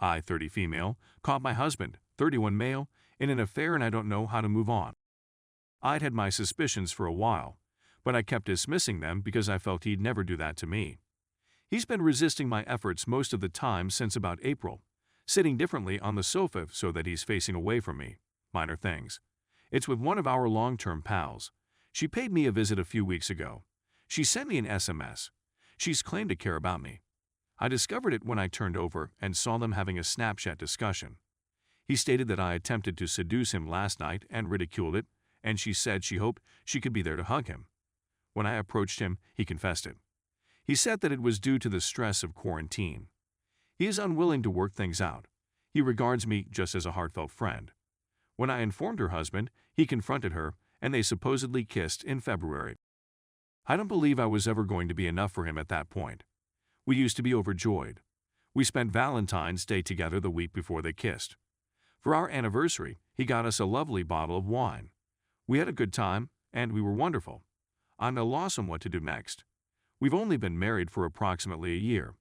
I, 30 female, caught my husband, 31 male, in an affair and I don't know how to move on. I'd had my suspicions for a while, but I kept dismissing them because I felt he'd never do that to me. He's been resisting my efforts most of the time since about April, sitting differently on the sofa so that he's facing away from me. Minor things. It's with one of our long-term pals. She paid me a visit a few weeks ago. She sent me an SMS. She's claimed to care about me. I discovered it when I turned over and saw them having a Snapchat discussion. He stated that I attempted to seduce him last night and ridiculed it, and she said she hoped she could be there to hug him. When I approached him, he confessed it. He said that it was due to the stress of quarantine. He is unwilling to work things out. He regards me just as a heartfelt friend. When I informed her husband, he confronted her, and they supposedly kissed in February. I don't believe I was ever going to be enough for him at that point. We used to be overjoyed. We spent Valentine's Day together the week before they kissed. For our anniversary, he got us a lovely bottle of wine. We had a good time, and we were wonderful. I'm at a loss on what to do next. We've only been married for approximately a year.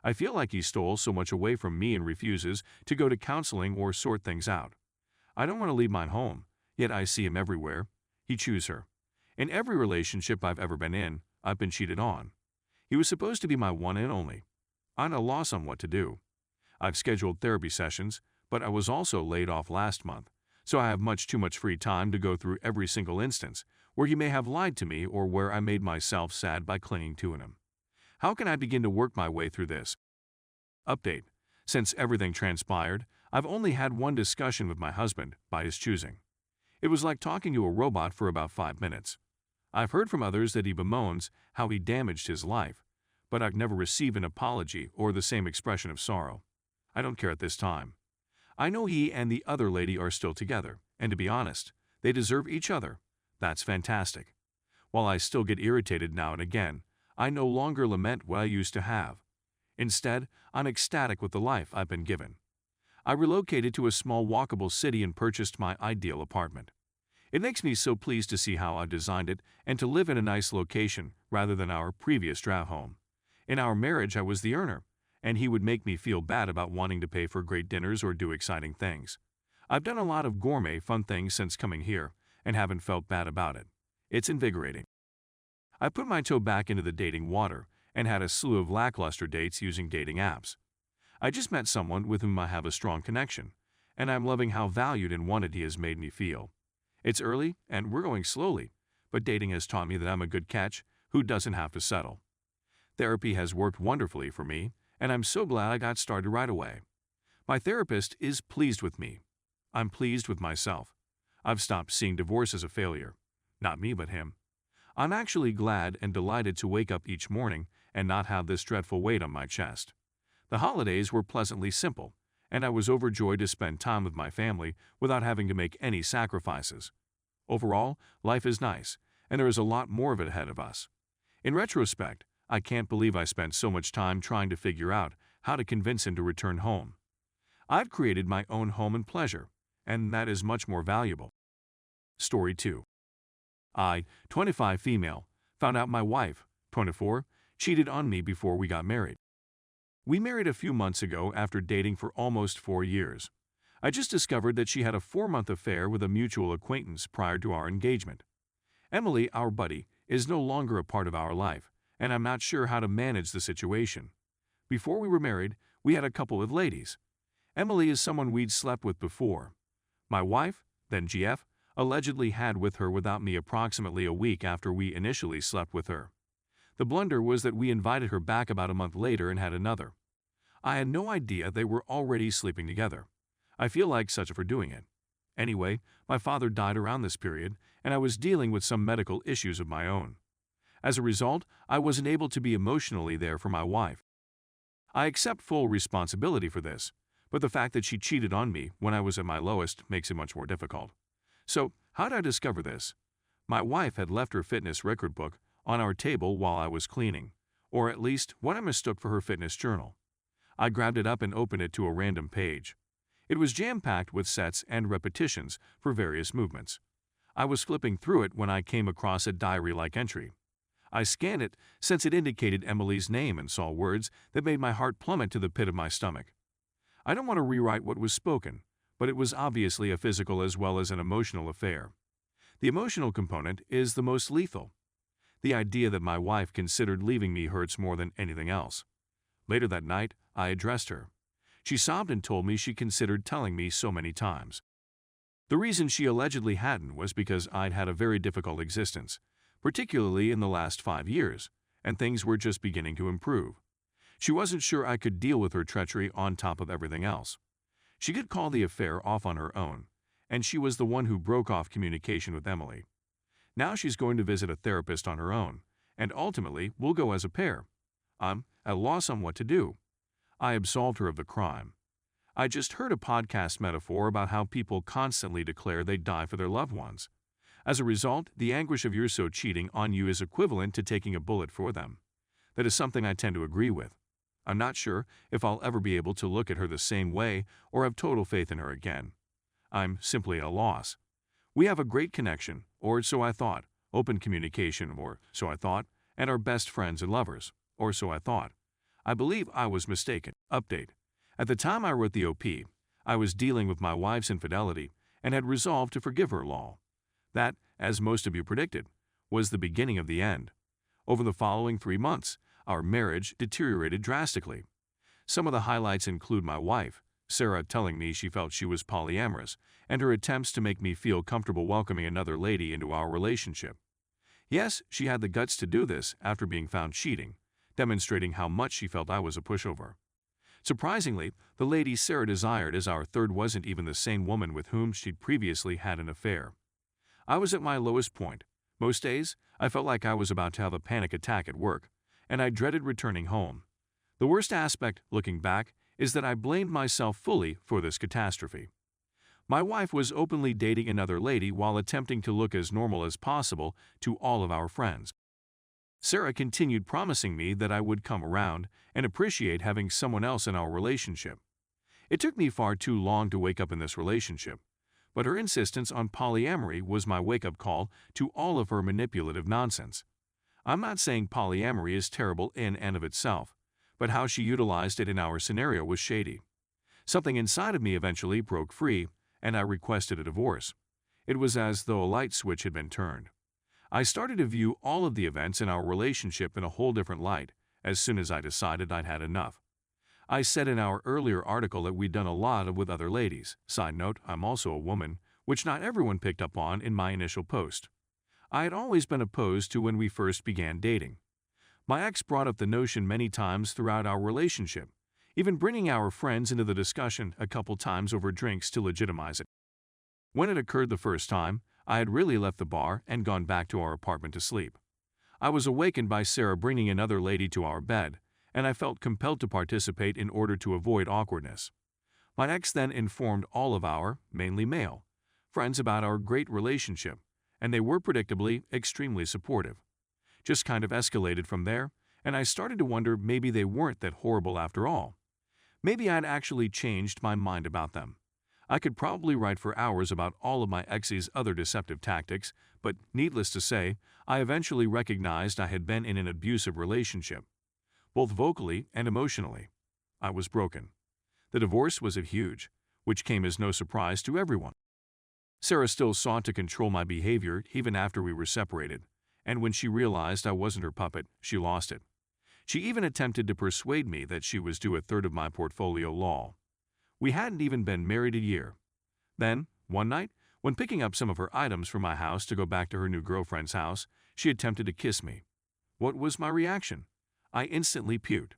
I feel like he stole so much away from me and refuses to go to counseling or sort things out. I don't want to leave my home, yet I see him everywhere. He chews her. In every relationship I've ever been in, I've been cheated on. He was supposed to be my one and only. I'm at a loss on what to do. I've scheduled therapy sessions, but I was also laid off last month, so I have much too much free time to go through every single instance where he may have lied to me or where I made myself sad by clinging to him. How can I begin to work my way through this? Update. Since everything transpired, I've only had one discussion with my husband, by his choosing. It was like talking to a robot for about 5 minutes. I've heard from others that he bemoans how he damaged his life, but I've never received an apology or the same expression of sorrow. I don't care at this time. I know he and the other lady are still together, and to be honest, they deserve each other. That's fantastic. While I still get irritated now and again, I no longer lament what I used to have. Instead, I'm ecstatic with the life I've been given. I relocated to a small walkable city and purchased my ideal apartment. It makes me so pleased to see how I've designed it and to live in a nice location rather than our previous draft home. In our marriage, I was the earner, and he would make me feel bad about wanting to pay for great dinners or do exciting things. I've done a lot of gourmet fun things since coming here and haven't felt bad about it. It's invigorating. I put my toe back into the dating water and had a slew of lackluster dates using dating apps. I just met someone with whom I have a strong connection, and I'm loving how valued and wanted he has made me feel. It's early, and we're going slowly, but dating has taught me that I'm a good catch who doesn't have to settle. Therapy has worked wonderfully for me, and I'm so glad I got started right away. My therapist is pleased with me. I'm pleased with myself. I've stopped seeing divorce as a failure. Not me, but him. I'm actually glad and delighted to wake up each morning and not have this dreadful weight on my chest. The holidays were pleasantly simple, and I was overjoyed to spend time with my family without having to make any sacrifices. Overall, life is nice, and there is a lot more of it ahead of us. In retrospect, I can't believe I spent so much time trying to figure out how to convince him to return home. I've created my own home and pleasure, and that is much more valuable. Story 2. I, 25 female, found out my wife, 24, cheated on me before we got married. We married a few months ago after dating for almost 4 years. I just discovered that she had a 4-month affair with a mutual acquaintance prior to our engagement. Emily, our buddy, is no longer a part of our life, and I'm not sure how to manage the situation. Before we were married, we had a couple of ladies. Emily is someone we'd slept with before. My wife, then GF, allegedly had with her without me approximately a week after we initially slept with her. The blunder was that we invited her back about a month later and had another. I had no idea they were already sleeping together. I feel like such for doing it. Anyway, my father died around this period, and I was dealing with some medical issues of my own. As a result, I wasn't able to be emotionally there for my wife. I accept full responsibility for this, but the fact that she cheated on me when I was at my lowest makes it much more difficult. So, how did I discover this? My wife had left her fitness record book on our table while I was cleaning, or at least what I mistook for her fitness journal. I grabbed it up and opened it to a random page. It was jam-packed with sets and repetitions for various movements. I was flipping through it when I came across a diary-like entry. I scanned it since it indicated Emily's name and saw words that made my heart plummet to the pit of my stomach. I don't want to rewrite what was spoken, but it was obviously a physical as well as an emotional affair. The emotional component is the most lethal. The idea that my wife considered leaving me hurts more than anything else. Later that night, I addressed her. She sobbed and told me she considered telling me so many times. The reason she allegedly hadn't was because I'd had a very difficult existence, particularly in the last 5 years, and things were just beginning to improve. She wasn't sure I could deal with her treachery on top of everything else. She could call the affair off on her own, and she was the one who broke off communication with Emily. Now she's going to visit a therapist on her own, and ultimately we'll go as a pair. I'm at a loss on what to do. I absolved her of the crime. I just heard a podcast metaphor about how people constantly declare they die for their loved ones. As a result, the anguish of your so cheating on you is equivalent to taking a bullet for them. That is something I tend to agree with. I'm not sure if I'll ever be able to look at her the same way or have total faith in her again. I'm simply at a loss. We have a great connection, or so I thought, open communication, or so I thought, and are best friends and lovers, or so I thought. I believe I was mistaken. Update. At the time I wrote the OP, I was dealing with my wife's infidelity and had resolved to forgive her. Lol. That, as most of you predicted, was the beginning of the end. Over the following 3 months, our marriage deteriorated drastically. Some of the highlights include my wife, Sarah, telling me she felt she was polyamorous, and her attempts to make me feel comfortable welcoming another lady into our relationship. Yes, she had the guts to do this after being found cheating, demonstrating how much she felt I was a pushover. Surprisingly, the lady Sarah desired as our third wasn't even the same woman with whom she'd previously had an affair. I was at my lowest point. Most days, I felt like I was about to have a panic attack at work, and I dreaded returning home. The worst aspect, looking back, is that I blamed myself fully for this catastrophe. My wife was openly dating another lady while attempting to look as normal as possible to all of our friends. Sarah continued promising me that I would come around and appreciate having someone else in our relationship. It took me far too long to wake up in this relationship, but her insistence on polyamory was my wake-up call to all of her manipulative nonsense. I'm not saying polyamory is terrible in and of itself, but how she utilized it in our scenario was shady. Something inside of me eventually broke free, and I requested a divorce. It was as though a light switch had been turned. I started to view all of the events in our relationship in a whole different light as soon as I decided I'd had enough. I said in our earlier article that we'd done a lot with other ladies. Side note, I'm also a woman, which not everyone picked up on in my initial post. I had always been opposed to when we first began dating. My ex brought up the notion many times throughout our relationship, even bringing our friends into the discussion a couple times over drinks to legitimize it. When it occurred the first time, I had really left the bar and gone back to our apartment to sleep. I was awakened by Sarah bringing another lady to our bed, and I felt compelled to participate in order to avoid awkwardness. My ex then informed all of our, mainly male, friends about our great relationship, and they were predictably extremely supportive. Just kind of escalated from there, and I started to wonder maybe they weren't that horrible after all. Maybe I'd actually changed my mind about them. I could probably write for hours about all of my ex's other deceptive tactics, but needless to say, I eventually recognized I had been in an abusive relationship, both vocally and emotionally. I was broken. The divorce was huge, which came as no surprise to everyone. Sarah still sought to control my behavior even after we were separated, and when she realized I wasn't her puppet, she lost it. She even attempted to persuade me that she was due a third of my portfolio. Lol. We hadn't even been married a year. Then, one night, when picking up some of her items from my house to go back to her new girlfriend's house, she attempted to kiss me. What was my reaction? I instantly puked.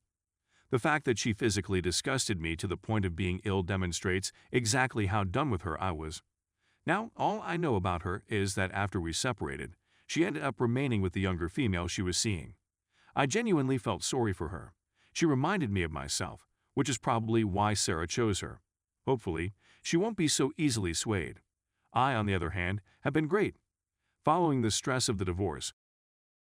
The fact that she physically disgusted me to the point of being ill demonstrates exactly how done with her I was. Now, all I know about her is that after we separated, she ended up remaining with the younger female she was seeing. I genuinely felt sorry for her. She reminded me of myself, which is probably why Sarah chose her. Hopefully, she won't be so easily swayed. I, on the other hand, have been great. Following the stress of the divorce,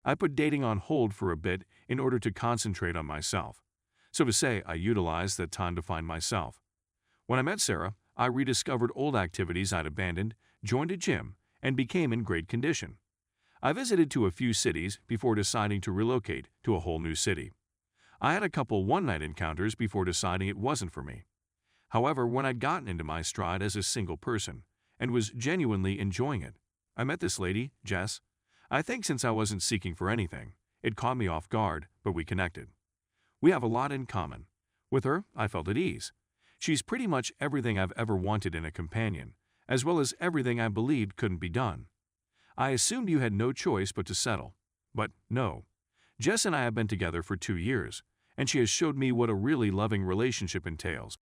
I put dating on hold for a bit in order to concentrate on myself. So to say, I utilized that time to find myself. When I met Sarah, I rediscovered old activities I'd abandoned, joined a gym, and became in great condition. I visited to a few cities before deciding to relocate to a whole new city. I had a couple one-night encounters before deciding it wasn't for me. However, when I'd gotten into my stride as a single person and was genuinely enjoying it, I met this lady, Jess. I think since I wasn't seeking for anything, it caught me off guard, but we connected. We have a lot in common. With her, I felt at ease. She's pretty much everything I've ever wanted in a companion, as well as everything I believed couldn't be done. I assumed you had no choice but to settle. But no. Jess and I have been together for 2 years, and she has showed me what a really loving relationship entails.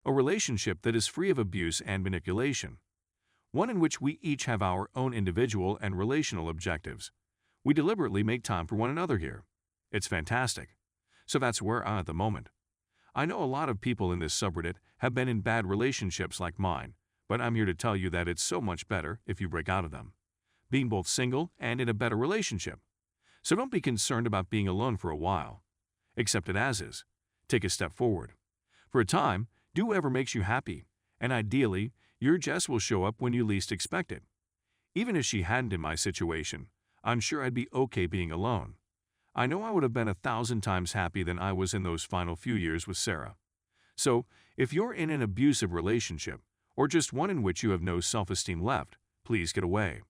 A relationship that is free of abuse and manipulation. One in which we each have our own individual and relational objectives. We deliberately make time for one another here. It's fantastic. So that's where I'm at the moment. I know a lot of people in this subreddit have been in bad relationships like mine, but I'm here to tell you that it's so much better if you break out of them, being both single and in a better relationship. So don't be concerned about being alone for a while. Accept it as is. Take a step forward. For a time, do whatever makes you happy, and ideally, your Jess will show up when you least expect it. Even if she hadn't in my situation, I'm sure I'd be okay being alone. I know I would have been 1,000 times happy than I was in those final few years with Sarah. So, if you're in an abusive relationship, or just one in which you have no self-esteem left, please get away.